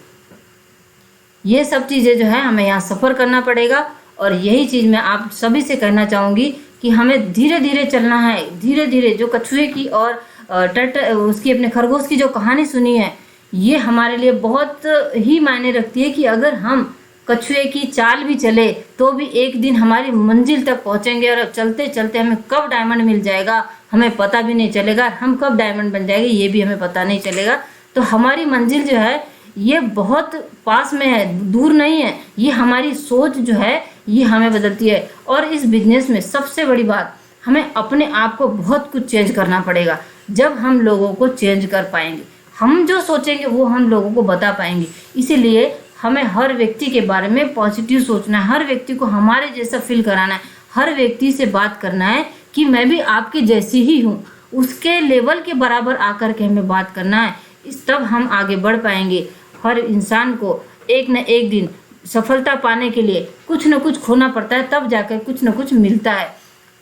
ये सब चीज़ें जो है हमें यहाँ सफ़र करना पड़ेगा। और यही चीज़ मैं आप सभी से कहना चाहूँगी कि हमें धीरे धीरे चलना है, धीरे धीरे। जो कछुए की और उसकी अपने खरगोश की जो कहानी सुनी है, ये हमारे लिए बहुत ही मायने रखती है कि अगर हम कछुए की चाल भी चले तो भी एक दिन हमारी मंजिल तक पहुंचेंगे। और चलते चलते हमें कब डायमंड मिल जाएगा हमें पता भी नहीं चलेगा, हम कब डायमंड बन जाएंगे ये भी हमें पता नहीं चलेगा। तो हमारी मंजिल जो है ये बहुत पास में है, दूर नहीं है। ये हमारी सोच जो है ये हमें बदलती है। और इस बिजनेस में सबसे बड़ी बात, हमें अपने आप को बहुत कुछ चेंज करना पड़ेगा। जब हम लोगों को चेंज कर पाएंगे, हम जो सोचेंगे वो हम लोगों को बता पाएंगे। इसीलिए हमें हर व्यक्ति के बारे में पॉजिटिव सोचना है, हर व्यक्ति को हमारे जैसा फील कराना है, हर व्यक्ति से बात करना है कि मैं भी आपके जैसी ही हूँ, उसके लेवल के बराबर आकर के हमें बात करना है। इस तब हम आगे बढ़ पाएंगे। हर इंसान को एक न एक दिन सफलता पाने के लिए कुछ न कुछ खोना पड़ता है, तब जाकर कुछ न कुछ मिलता है।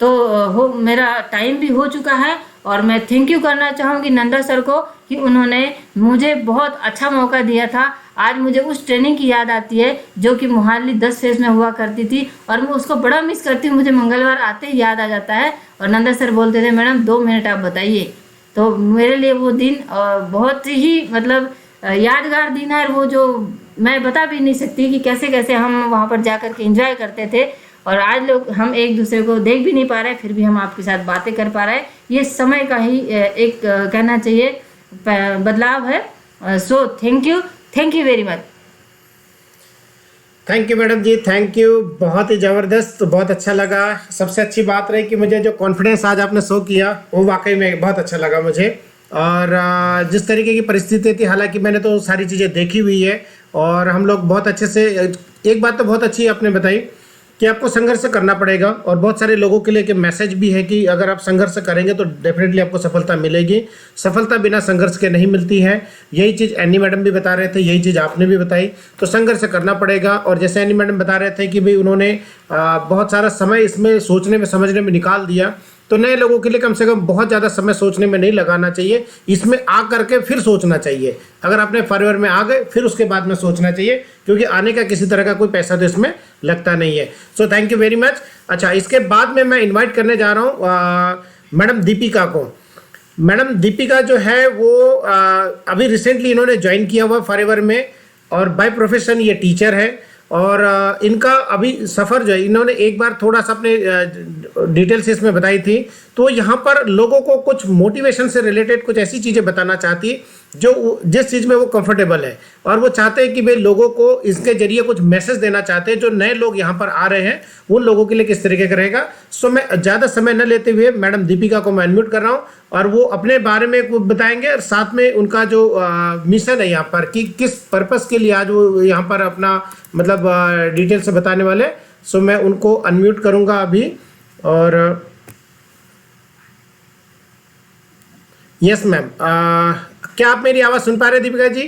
तो मेरा टाइम भी हो चुका है और मैं थैंक यू करना चाहूँगी नंदा सर को कि उन्होंने मुझे बहुत अच्छा मौका दिया था। आज मुझे उस ट्रेनिंग की याद आती है जो कि मोहाली 10 फेज में हुआ करती थी और मैं उसको बड़ा मिस करती हूँ। मुझे मंगलवार आते ही याद आ जाता है और नंदा सर बोलते थे मैडम 2 मिनट आप बताइए। तो मेरे लिए वो दिन बहुत ही मतलब यादगार दिन है। वो जो मैं बता भी नहीं सकती कि कैसे कैसे हम वहाँ पर जा कर के एंजॉय करते थे। और आज लोग हम एक दूसरे को देख भी नहीं पा रहे, फिर भी हम आपके साथ बातें कर पा रहे हैं। ये समय का ही एक कहना चाहिए बदलाव है। So thank you very much. Thank you madam जी, थैंक यू। बहुत ही ज़बरदस्त, बहुत अच्छा लगा। सबसे अच्छी बात रही कि मुझे जो कॉन्फिडेंस आज आपने शो किया वो वाकई में बहुत अच्छा लगा मुझे। और जिस तरीके की परिस्थिति थी, हालांकि मैंने तो सारी चीज़ें देखी हुई है और हम लोग बहुत अच्छे से, एक बात तो बहुत अच्छी आपने बताई कि आपको संघर्ष करना पड़ेगा। और बहुत सारे लोगों के लिए कि मैसेज भी है कि अगर आप संघर्ष करेंगे तो डेफिनेटली आपको सफलता मिलेगी। सफलता बिना संघर्ष के नहीं मिलती है। यही चीज़ एनी मैडम भी बता रहे थे, यही चीज़ आपने भी बताई। तो संघर्ष करना पड़ेगा। और जैसे एनी मैडम बता रहे थे कि भाई उन्होंने बहुत सारा समय इसमें सोचने में समझने में निकाल दिया। तो नए लोगों के लिए कम से कम बहुत ज़्यादा समय सोचने में नहीं लगाना चाहिए, इसमें आ करके फिर सोचना चाहिए। अगर आपने फॉरवर्ड में आ गए फिर उसके बाद में सोचना चाहिए, क्योंकि आने का किसी तरह का कोई पैसा तो इसमें लगता नहीं है। So thank you very much. अच्छा, इसके बाद में मैं इन्वाइट करने जा रहा हूँ मैडम दीपिका को। मैडम दीपिका जो है वो अभी रिसेंटली इन्होंने ज्वाइन किया हुआ फॉरवर्ड में और बाय प्रोफेशन ये टीचर है। और इनका अभी सफ़र जो है, इन्होंने एक बार थोड़ा सा अपने डिटेल्स इसमें बताई थी। तो यहाँ पर लोगों को कुछ मोटिवेशन से रिलेटेड कुछ ऐसी चीज़ें बताना चाहती है जो जिस चीज़ में वो कंफर्टेबल है। और वो चाहते हैं कि भाई लोगों को इसके जरिए कुछ मैसेज देना चाहते हैं, जो नए लोग यहाँ पर आ रहे हैं उन लोगों के लिए किस तरीके का रहेगा। सो मैं ज़्यादा समय न लेते हुए मैडम दीपिका को मैं अनम्यूट कर रहा हूँ और वो अपने बारे में बताएंगे और साथ में उनका जो मिशन है यहाँ पर कि किस पर्पस के लिए आज वो यहाँ पर अपना मतलब डिटेल से बताने वाले। सो मैं उनको अनम्यूट करूँगा अभी। और यस मैम, क्या आप मेरी आवाज़ सुन पा रहे हैं दीपिका जी?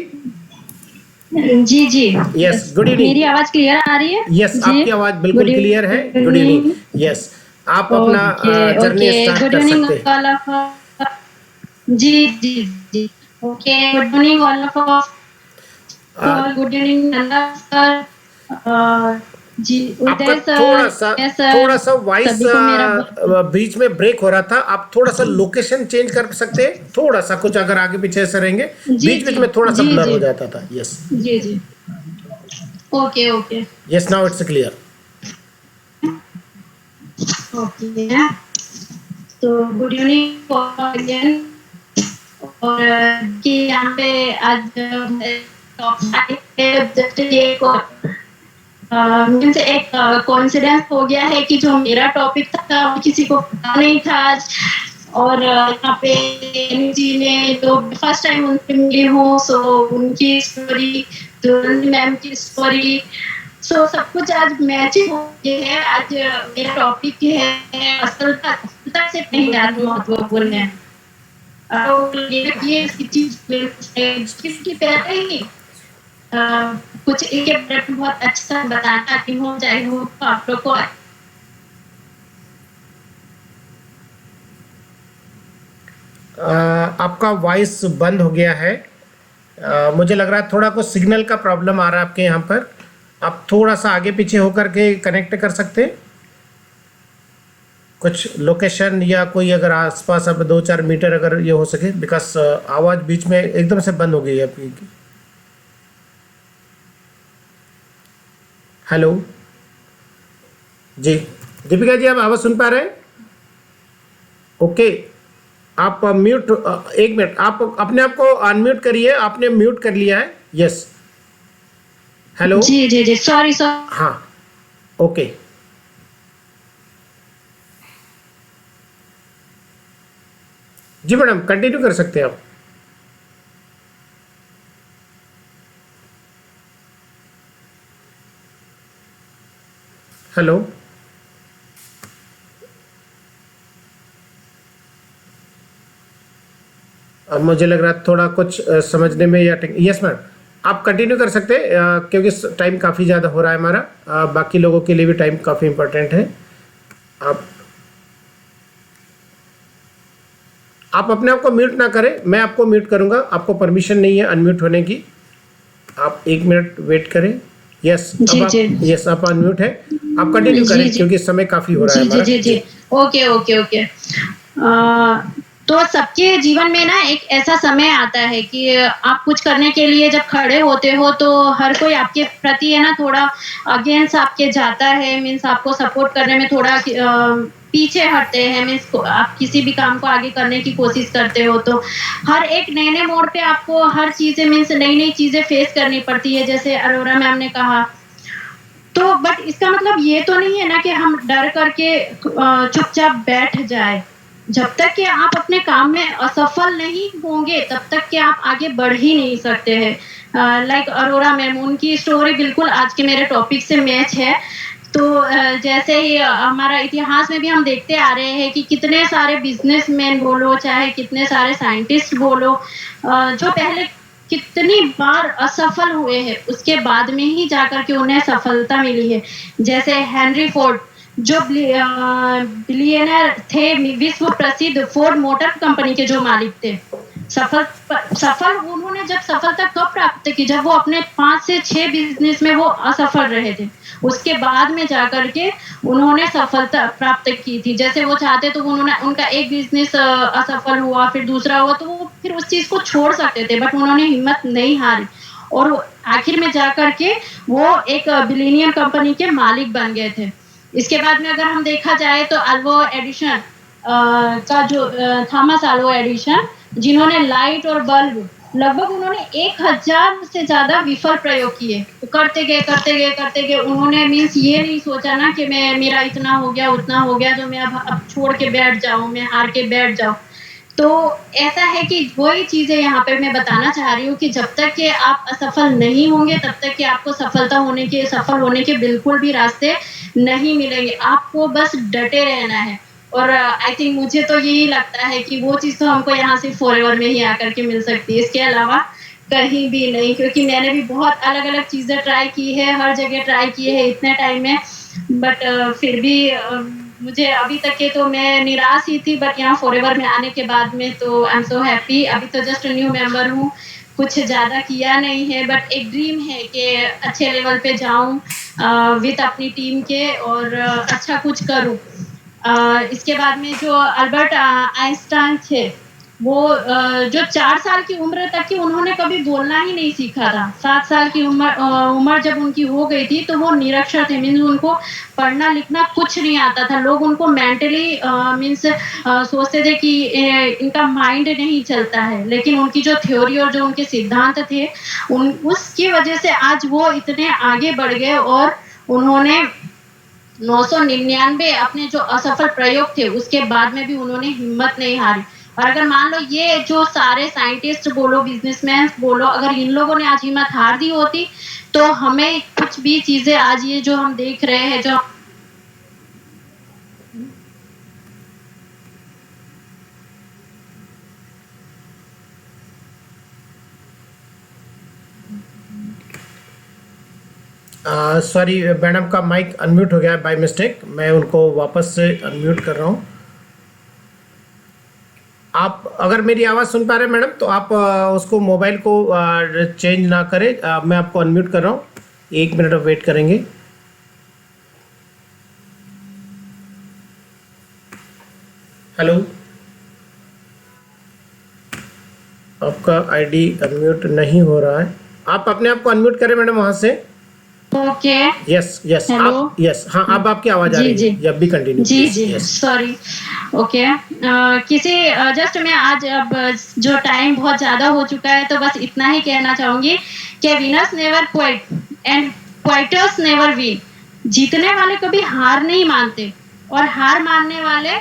जी जी यस, गुड इवनिंग। मेरी आवाज क्लियर आ रही है? यस, आपकी आवाज़ बिल्कुल क्लियर है। Good evening. यस, आप अपना जर्नी स्टार्ट कर सकते हैं। जी जी जी okay, good morning all of us. Good evening Nanda sir, जी उदय सर। थोड़ा सा वॉइस बीच में ब्रेक हो रहा था। आप थोड़ा सा लोकेशन चेंज कर सकते हैं, थोड़ा सा कुछ अगर आगे पीछे से रहेंगे, बीच बीच में थोड़ा सा ब्लर हो जाता था। यस जी जी okay okay yes, now it's clear. Okay, तो गुड इवनिंग अगेन। और कि यहाँ पे आज जस्ट मुझे एक कॉन्फिडेंस हो गया है कि जो मेरा टॉपिक था वो किसी को पता नहीं था आज। और यहाँ पे जी ने जो फर्स्ट टाइम उनसे मिली हूँ, सो उनकी स्टोरी, जो मैम की स्टोरी, सो सब कुछ आज मैचिंग हो गया है। आज मेरा टॉपिक है असफलता से नहीं महत्वपूर्ण है। ये चीज इसकी पहले ही कुछ एक मिनट में बहुत अच्छा बताना चाहती हूँ, चाहे हो आप लोग को आपका वॉइस बंद हो गया है। मुझे लग रहा है थोड़ा कुछ सिग्नल का प्रॉब्लम आ रहा है आपके यहाँ पर। आप थोड़ा सा आगे पीछे होकर के कनेक्ट कर सकते हैं, कुछ लोकेशन या कोई अगर आसपास अब 2-4 मीटर अगर ये हो सके, बिकॉज आवाज़ बीच में एकदम से बंद हो गई है आपकी। हेलो जी, दीपिका जी आप आवाज़ सुन पा रहे हैं? ओके, आप म्यूट, एक मिनट, आप अपने आप को अनम्यूट करिए। आपने म्यूट कर लिया है? यस। हेलो जी जी जी, सॉरी सर। हाँ, ओके। जी मैडम, कंटिन्यू कर सकते हैं आप। हेलो, अब मुझे लग रहा है थोड़ा कुछ समझने में या यस मैम, आप कंटिन्यू कर सकते हैं क्योंकि टाइम काफ़ी ज़्यादा हो रहा है हमारा। बाकी लोगों के लिए भी टाइम काफ़ी इम्पोर्टेंट है। आप अपने आप को म्यूट ना करें, मैं आपको म्यूट करूंगा। आपको परमिशन नहीं है अनम्यूट होने की। आप 1 मिनट वेट करें। यस, अब आप, यस आप अनम्यूट है, आप कंटिन्यू करें क्योंकि समय काफ़ी हो रहा है हमारा। जी जी जी, ओके ओके ओके। तो सबके जीवन में ना एक ऐसा समय आता है कि आप कुछ करने के लिए जब खड़े होते हो तो हर कोई आपके प्रति है ना थोड़ा अगेंस्ट आपके जाता है, मीन्स आपको सपोर्ट करने में थोड़ा पीछे हटते हैं। मीन्स आप किसी भी काम को आगे करने की कोशिश करते हो तो हर एक नए नए मोड़ पे आपको हर चीजें मीन्स नई नई चीजें फेस करनी पड़ती है, जैसे अरोरा मैम ने कहा। तो बट इसका मतलब ये तो नहीं है ना कि हम डर करके चुपचाप बैठ जाए। जब तक कि आप अपने काम में असफल नहीं होंगे तब तक कि आप आगे बढ़ ही नहीं सकते हैं। लाइक अरोरा मैम, उनकी स्टोरी बिल्कुल आज के मेरे टॉपिक से मैच है। तो जैसे ही हमारा इतिहास में भी हम देखते आ रहे हैं कि कितने सारे बिजनेसमैन बोलो चाहे कितने सारे साइंटिस्ट बोलो, जो पहले कितनी बार असफल हुए हैं उसके बाद में ही जाकर के उन्हें सफलता मिली है। जैसे हेनरी फोर्ड जो बिलियनर थे, विश्व प्रसिद्ध फोर्ड मोटर कंपनी के जो मालिक थे, सफल उन्होंने जब सफलता कब प्राप्त की, जब वो अपने 5 से 6 बिजनेस में वो असफल रहे थे, उसके बाद में जाकर के उन्होंने सफलता प्राप्त की थी। जैसे वो चाहते तो उन्होंने उनका एक बिजनेस असफल हुआ, फिर दूसरा हुआ, तो वो फिर उस चीज को छोड़ सकते थे, बट उन्होंने हिम्मत नहीं हारी और आखिर में जाकर के वो एक बिलियनियर कंपनी के मालिक बन गए थे। इसके बाद में अगर हम देखा जाए तो अल्वा एडिशन का जो थॉमस अल्वा एडिशन, जिन्होंने लाइट और बल्ब लगभग उन्होंने 1000 से ज्यादा विफल प्रयोग किए, तो करते गए उन्होंने मीन्स ये नहीं सोचा ना कि मैं मेरा इतना हो गया उतना हो गया जो मैं अब छोड़ के बैठ जाऊं, मैं हार के बैठ जाऊं। तो ऐसा है कि वही चीजें यहाँ पे मैं बताना चाह रही हूँ कि जब तक कि आप असफल नहीं होंगे तब तक कि आपको सफल होने के बिल्कुल भी रास्ते नहीं मिलेंगे। आपको बस डटे रहना है। और आई थिंक मुझे तो यही लगता है कि वो चीज़ तो हमको यहाँ से फॉरएवर में ही आकर के मिल सकती है, इसके अलावा कहीं भी नहीं। क्योंकि मैंने भी बहुत अलग अलग चीज़ें ट्राई की है, हर जगह ट्राई की है इतने टाइम में, बट फिर भी मुझे अभी तक के तो मैं निराश ही थी। बट यहाँ फॉरएवर में आने के बाद में तो आई एम सो हैप्पी। अभी तो जस्ट न्यू मेंबर हूँ, कुछ ज़्यादा किया नहीं है, बट एक ड्रीम है कि अच्छे लेवल पे जाऊँ विद अपनी टीम के और अच्छा कुछ करूँ। इसके बाद में जो अल्बर्ट आइंस्टाइन थे, वो जो 4 साल की उम्र तक की उन्होंने कभी बोलना ही नहीं सीखा था। 7 साल की उम्र जब उनकी हो गई थी तो वो निरक्षर थे, मीन्स उनको पढ़ना लिखना कुछ नहीं आता था। लोग उनको मेंटली मीन्स सोचते थे कि इनका माइंड नहीं चलता है, लेकिन उनकी जो थ्योरी और जो उनके सिद्धांत थे उसकी वजह से आज वो इतने आगे बढ़ गए और उन्होंने 999 अपने जो असफल प्रयोग थे उसके बाद में भी उन्होंने हिम्मत नहीं हारी। और अगर मान लो ये जो सारे साइंटिस्ट बोलो, बिजनेसमैन बोलो, अगर इन लोगों ने आज हिम्मत हार दी होती तो हमें कुछ कुछ भी चीजें आज ये जो हम देख रहे हैं, जो सॉरी मैडम का माइक अनम्यूट हो गया बाय मिस्टेक, मैं उनको वापस से अनम्यूट कर रहा हूँ। आप अगर मेरी आवाज़ सुन पा रहे हैं मैडम तो आप उसको मोबाइल को चेंज ना करें, मैं आपको अनम्यूट कर रहा हूँ, 1 मिनट वेट करेंगे। हेलो, आपका आईडी अनम्यूट नहीं हो रहा है, आप अपने आप को अनम्यूट करें मैडम वहाँ से। ओके। Yes yes hello. आप यस हाँ, अब आपकी आवाज़ आ जी, रही जी। है, जब भी कंटिन्यू। जी जी यस सॉरी। ओके। किसी जस्ट मैं आज अब जो टाइम बहुत ज्यादा हो चुका है तो बस इतना ही कहना चाहूंगी कि winners never quit and quitters never win. जीतने वाले कभी हार नहीं मानते और हार मानने वाले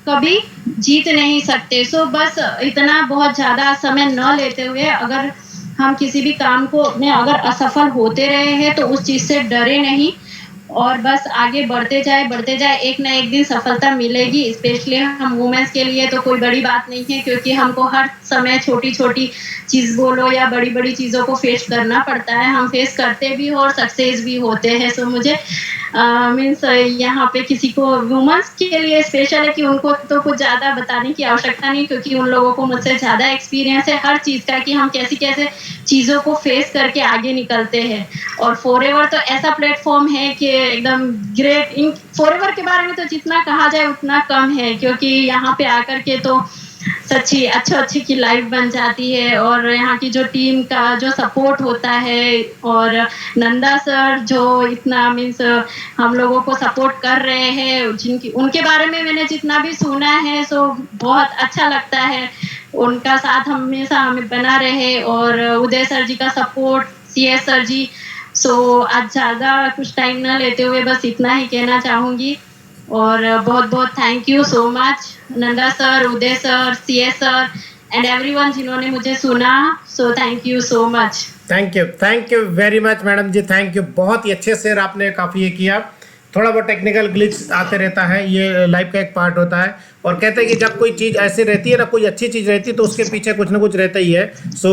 कभी जीत नहीं सकते। सो बस इतना बहुत ज्यादा समय न लेते हुए अगर हम किसी भी काम को में अगर असफल होते रहे हैं तो उस चीज से डरे नहीं और बस आगे बढ़ते जाए, एक ना एक दिन सफलता मिलेगी। स्पेशली हम वुमेन्स के लिए तो कोई बड़ी बात नहीं है क्योंकि हमको हर समय छोटी छोटी चीज बोलो या बड़ी बड़ी चीजों को फेस करना पड़ता है। हम फेस करते भी हो और सक्सेस भी होते हैं। सो मुझे मीन्स यहाँ पे किसी को वुमेन्स के लिए स्पेशल है कि उनको तो कुछ ज्यादा बताने की आवश्यकता नहीं क्योंकि उन लोगों को मुझसे ज्यादा एक्सपीरियंस है हर चीज का कि हम कैसे कैसे चीजों को फेस करके आगे निकलते हैं। और फॉरएवर तो ऐसा प्लेटफॉर्म है कि एकदम ग्रेट। इन फॉरएवर के बारे में तो जितना कहा जाए उतना कम है क्योंकि यहाँ पे आकर के तो सच्ची अच्छी की लाइफ बन जाती है और यहाँ की जो टीम का जो सपोर्ट होता है और नंदा सर जो इतना मीन्स हम लोगों को सपोर्ट कर रहे हैं, जिनकी उनके बारे में मैंने जितना भी सुना है सो बहुत अच्छा लगता है। उनका साथ हमेशा हमें बना रहे और उदय सर जी का सपोर्ट, CS सर जी। सो आज ज़्यादा कुछ टाइम ना लेते हुए बस इतना ही कहना चाहूँगी और बहुत बहुत thank you so much Nanda sir, Uday sir, CS sir and everyone जिन्होंने मुझे सुना। So thank you so much. Thank you very much madam जी, थैंक यू। बहुत ही अच्छे से आपने काफ़ी ये किया। थोड़ा बहुत टेक्निकल ग्लिच आते रहता है, ये लाइफ का एक पार्ट होता है और कहते हैं कि जब कोई चीज़ ऐसी रहती है ना, कोई अच्छी चीज़ रहती है तो उसके पीछे कुछ ना कुछ रहता ही है। सो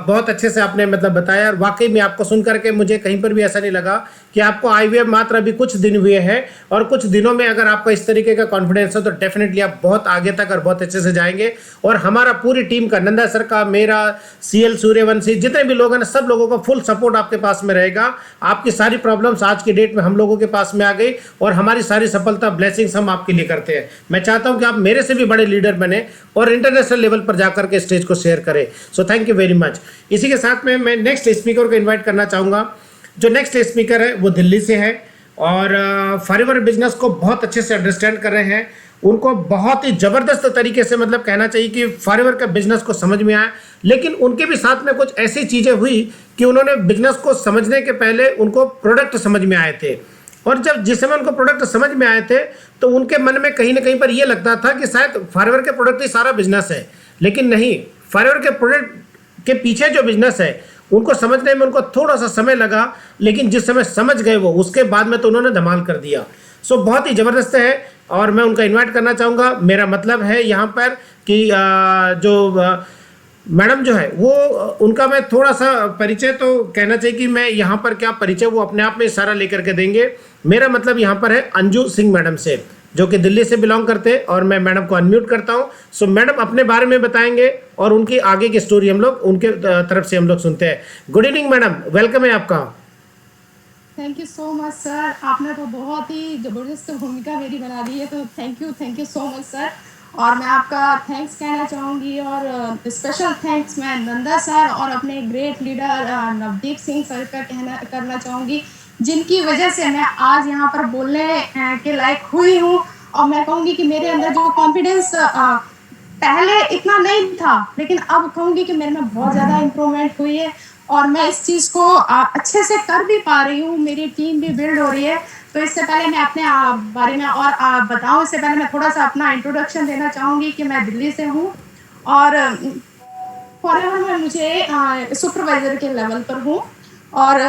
बहुत अच्छे से आपने मतलब बताया और वाकई में आपको सुन करके मुझे कहीं पर भी ऐसा नहीं लगा कि आपको IVF मात्र अभी कुछ दिन हुए हैं और कुछ दिनों में अगर आपका इस तरीके का कॉन्फिडेंस है तो डेफिनेटली आप बहुत आगे तक और बहुत अच्छे से जाएंगे। और हमारा पूरी टीम का, नंदा सर का, मेरा, CL सूर्यवंशी, जितने भी लोग हैं ना, सब लोगों का फुल सपोर्ट आपके पास में रहेगा। आपकी सारी प्रॉब्लम्स आज की डेट में हम लोगों के पास में आ गई और हमारी सारी सफलता, ब्लेसिंग्स हम आपके लिए करते हैं। मैं चाहता हूं कि आप मेरे से भी बड़े लीडर बने और इंटरनेशनल लेवल पर जाकर के स्टेज को शेयर करें। सो थैंक यू वेरी मच। इसी के साथ में मैं नेक्स्ट स्पीकर को इन्वाइट करना चाहूँगा। जो नेक्स्ट स्पीकर है वो दिल्ली से है और फॉरएवर बिजनेस को बहुत अच्छे से अंडरस्टैंड कर रहे हैं। उनको बहुत ही ज़बरदस्त तरीके से मतलब कहना चाहिए कि फॉरएवर का बिजनेस को समझ में आया, लेकिन उनके भी साथ में कुछ ऐसी चीज़ें हुई कि उन्होंने बिजनेस को समझने के पहले उनको प्रोडक्ट समझ में आए थे और जब जिस समय उनको प्रोडक्ट समझ में आए थे तो उनके मन में कहीं ना कहीं पर यह लगता था कि शायद फॉरएवर के प्रोडक्ट ही सारा बिजनेस है, लेकिन नहीं, फॉरएवर के प्रोडक्ट के पीछे जो बिजनेस है उनको समझने में उनको थोड़ा सा समय लगा, लेकिन जिस समय समझ गए वो, उसके बाद में तो उन्होंने धमाल कर दिया। सो बहुत ही ज़बरदस्त है और मैं उनका इन्वाइट करना चाहूँगा। मेरा मतलब है यहाँ पर कि जो मैडम जो है वो, उनका मैं थोड़ा सा परिचय तो कहना चाहिए कि मैं यहाँ पर क्या परिचय वो अपने आप में सारा लेकर के देंगे। मेरा मतलब यहाँ पर है अंजू सिंह मैडम से, जो कि दिल्ली से बिलोंग करते हैं और मैं मैडम को अनम्यूट करता हूँ। सो मैडम अपने बारे में बताएंगे और उनकी आगे की स्टोरी हम लोग उनके तरफ से हम लोग सुनते हैं। गुड इवनिंग मैडम, वेलकम है आपका। Thank you so much sir, आपने तो बहुत ही ज़बरदस्त भूमिका मेरी बना दी है, तो thank you so much sir. और मैं आपका थैंक्स कहना चाहूँगी और स्पेशल थैंक्स मैं नंदा सर और अपने great leader Navdeep Singh sir का करना चाहूँगी, जिनकी वजह से मैं आज यहाँ पर बोलने के लायक हुई हूँ। और मैं कहूँगी कि मेरे अंदर जो कॉन्फिडेंस पहले इतना नहीं था, लेकिन अब कहूँगी कि मेरे में बहुत ज़्यादा इम्प्रूवमेंट हुई है और मैं इस चीज़ को अच्छे से कर भी पा रही हूँ। मेरी टीम भी बिल्ड हो रही है। तो इससे पहले मैं अपने बारे में और बताऊँ, इससे पहले मैं थोड़ा सा अपना इंट्रोडक्शन देना चाहूँगी कि मैं दिल्ली से हूँ और फॉरएवर में मुझे सुपरवाइज़र के लेवल पर हूँ और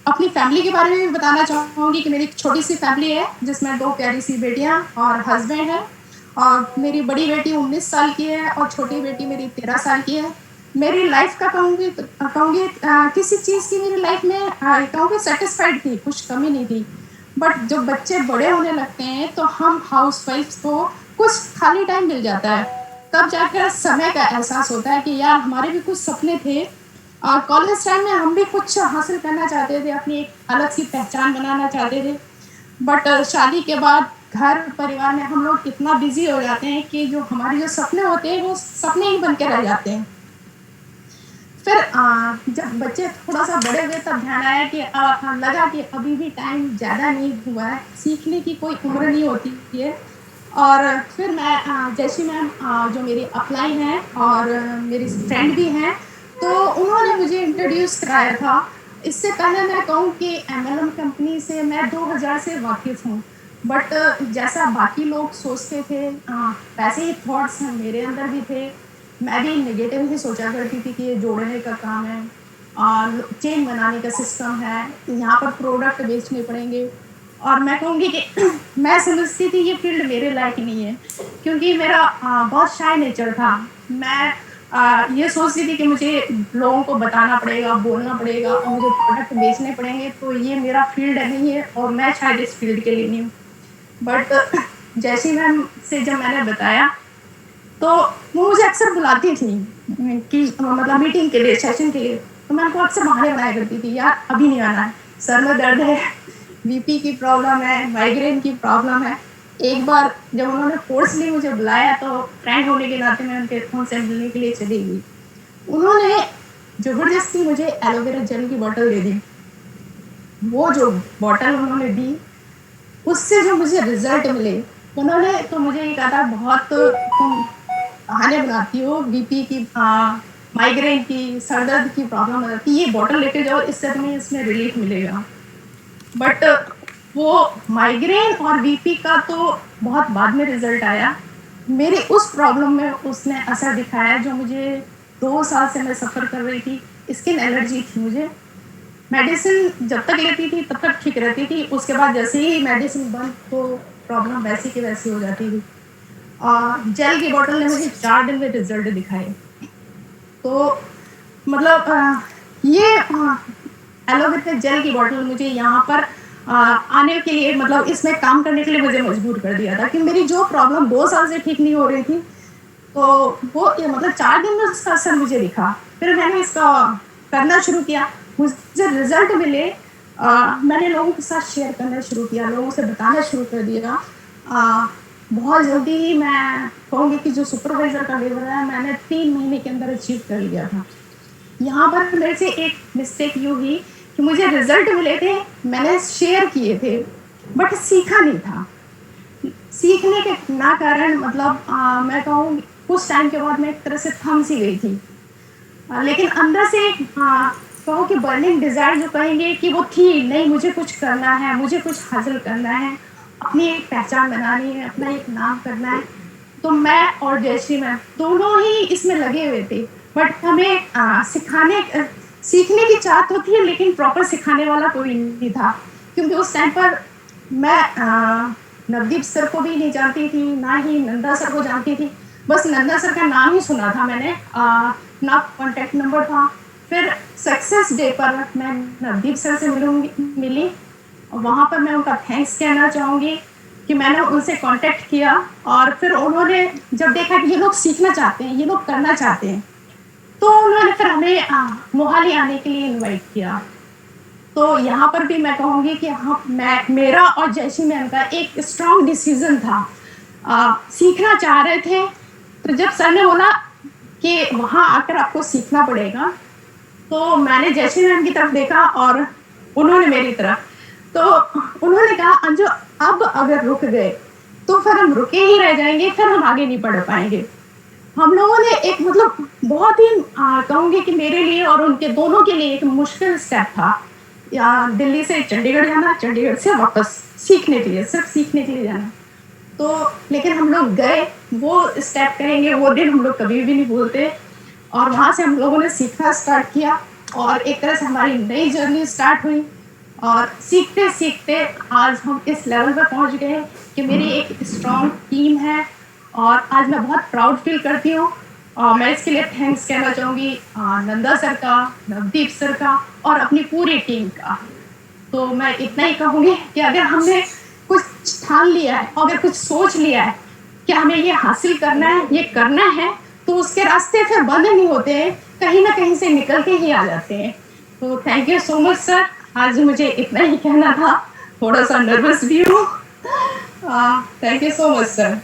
अपनी फैमिली के बारे में भी बताना चाहूँगी कि मेरी एक छोटी सी फैमिली है जिसमें 2 प्यारी सी बेटियाँ और हस्बैंड है। और मेरी बड़ी बेटी 19 साल की है और छोटी बेटी मेरी 13 साल की है। मेरी लाइफ का कहूँगी किसी चीज़ की मेरी लाइफ में कहूँगी सेटिस्फाइड थी, कुछ कमी नहीं थी। बट जब बच्चे बड़े होने लगते हैं तो हम हाउस वाइफ्स को कुछ खाली टाइम मिल जाता है, तब जाकर समय का एहसास होता है कि यार हमारे भी कुछ सपने थे और कॉलेज टाइम में हम भी कुछ हासिल करना चाहते थे, अपनी एक अलग सी पहचान बनाना चाहते थे। बट शादी के बाद घर परिवार में हम लोग इतना बिजी हो जाते हैं कि जो हमारे जो सपने होते हैं वो सपने ही बन के रह जाते हैं। फिर जब बच्चे थोड़ा सा बड़े हुए तब ध्यान आया कि लगा कि अभी भी टाइम ज़्यादा नहीं हुआ है, सीखने की कोई उम्र नहीं होती है। और फिर मैं जैसी मैम जो मेरी अपलाइन है और मेरी फ्रेंड भी हैं, तो उन्होंने मुझे इंट्रोड्यूस कराया था। इससे पहले मैं कहूँ कि MLM कंपनी से मैं 2000 से वाकिफ़ हूँ। बट जैसा बाकी लोग सोचते थे वैसे ही थॉट्स मेरे अंदर भी थे। मैं भी नेगेटिव ही सोचा करती थी कि ये जोड़ने का काम है और चेन बनाने का सिस्टम है, यहाँ पर प्रोडक्ट बेचने पड़ेंगे। और मैं कहूँगी कि मैं समझती थी ये फील्ड मेरे लायक नहीं है, क्योंकि मेरा बहुत शाय नेचर था। मैं ये सोचती थी कि मुझे लोगों को बताना पड़ेगा, बोलना पड़ेगा और मुझे प्रोडक्ट बेचने पड़ेंगे, तो ये मेरा फील्ड नहीं है और मैं शायद इस फील्ड के लिए नहीं हूँ। बट जैसी मैम से जब मैंने बताया तो वो मुझे अक्सर बुलाती थी कि मतलब मीटिंग के लिए, सेशन के लिए, तो मैं उनको अक्सर बहाने बनाया करती थी, यार अभी नहीं आना है, सर में दर्द है, BP की प्रॉब्लम है, माइग्रेन की प्रॉब्लम है। एक बार जब उन्होंने फोर्सली मुझे बुलाया तो फ्रेंड होने के नाते मैं उनके फोन से मिलने के लिए चली गई। उन्होंने ज़बरदस्ती मुझे एलोवेरा जेल की बोतल दे दी। वो जो बोतल उन्होंने दी उससे जो मुझे रिजल्ट मिले, उन्होंने तो मुझे ये कहा था बहुत तुम बहाने बनाती हो, BP की, माइग्रेन की, सर दर्द की प्रॉब्लम है, ये बोतल लेके जाओ, इससे तुम्हें इसमें रिलीफ मिलेगा। बट वो माइग्रेन और BP का तो बहुत बाद में रिजल्ट आया। मेरी उस प्रॉब्लम में उसने असर दिखाया जो मुझे 2 साल से मैं सफ़र कर रही थी। स्किन एलर्जी थी मुझे, मेडिसिन जब तक लेती थी तब तक ठीक रहती थी, उसके बाद जैसे ही मेडिसिन बंद तो प्रॉब्लम वैसी की वैसी हो जाती थी। जेल की बोतल ने मुझे 4 दिन में रिजल्ट दिखाए। तो मतलब ये एलोवेरा जेल की बोतल मुझे यहाँ पर आने के लिए, मतलब इसमें काम करने के लिए मुझे मजबूर कर दिया था कि मेरी जो प्रॉब्लम 2 साल से ठीक नहीं हो रही थी, तो वो मतलब 4 दिन में उसका असर मुझे दिखा। फिर मैंने इसका करना शुरू किया, मुझे रिजल्ट मिले, मैंने लोगों के साथ शेयर करना शुरू किया, लोगों से बताना शुरू कर दिया। बहुत जल्दी ही मैं कहूँगी कि जो सुपरवाइज़र का लेवल है मैंने 3 महीने के अंदर अचीव कर लिया था। यहाँ पर मेरे से एक मिस्टेक यूँ हुई कि मुझे रिजल्ट मिले थे, मैंने शेयर किए थे, बट सीखा नहीं था। सीखने के ना कारण मतलब मैं कहूँ कुछ टाइम के बाद मैं एक तरह से थम सी गई थी। लेकिन अंदर से कहो कि बर्निंग डिज़ायर जो कहेंगे कि वो थी, नहीं मुझे कुछ करना है, मुझे कुछ हासिल करना है, अपनी एक पहचान बनानी है, अपना एक नाम करना है। तो मैं और जयश्री मैम दोनों ही इसमें लगे हुए थे। बट हमें सीखने की चाहत होती है, लेकिन प्रॉपर सिखाने वाला कोई नहीं था, क्योंकि उस टाइम पर मैं नवदीप सर को भी नहीं जानती थी, ना ही नंदा सर को जानती थी। बस नंदा सर का नाम ही सुना था मैंने, ना कॉन्टैक्ट नंबर था। फिर सक्सेस डे पर मैं नवदीप सर से मिली और वहाँ पर मैं उनका थैंक्स कहना चाहूँगी कि मैंने उनसे कांटेक्ट किया। और फिर उन्होंने जब देखा कि ये लोग सीखना चाहते हैं, ये लोग करना चाहते हैं, तो उन्होंने फिर हमें मोहाली आने के लिए इनवाइट किया। तो यहाँ पर भी मैं कहूँगी कि मेरा और जयश्री मैम का एक स्ट्रॉन्ग डिसीजन था। सीखना चाह रहे थे, तो जब सर ने बोला कि वहाँ आकर आपको सीखना पड़ेगा, तो मैंने जयश्री मैम की तरफ देखा और उन्होंने मेरी तरफ। तो उन्होंने कहा अंजू अब अगर रुक गए तो फिर हम रुके ही रह जाएंगे, फिर हम आगे नहीं बढ़ पाएंगे। हम लोगों ने एक मतलब बहुत ही कहूँगी कि मेरे लिए और उनके दोनों के लिए एक मुश्किल स्टेप था, दिल्ली से चंडीगढ़ जाना, चंडीगढ़ से वापस सीखने के लिए, सिर्फ सीखने के लिए जाना। तो लेकिन हम लोग गए, वो स्टेप करेंगे, वो दिन हम लोग कभी भी नहीं भूलते। और वहाँ से हम लोगों ने सीखना स्टार्ट किया और एक तरह से हमारी नई जर्नी स्टार्ट हुई। और सीखते सीखते आज हम इस लेवल पर पहुंच गए कि मेरी एक स्ट्रॉन्ग टीम है और आज मैं बहुत प्राउड फील करती हूँ। और मैं इसके लिए थैंक्स कहना चाहूँगी नंदा सर का, नवदीप सर का और अपनी पूरी टीम का। तो मैं इतना ही कहूँगी कि अगर हमने कुछ ठान लिया है, अगर कुछ सोच लिया है कि हमें ये हासिल करना है, ये करना है, तो उसके रास्ते फिर बंद नहीं होते हैं, कहीं ना कहीं से निकल के ही आ जाते हैं। तो thank you so much sir, आज मुझे इतना ही कहना था, थोड़ा सा नर्वस भी हूँ। Thank you so much sir.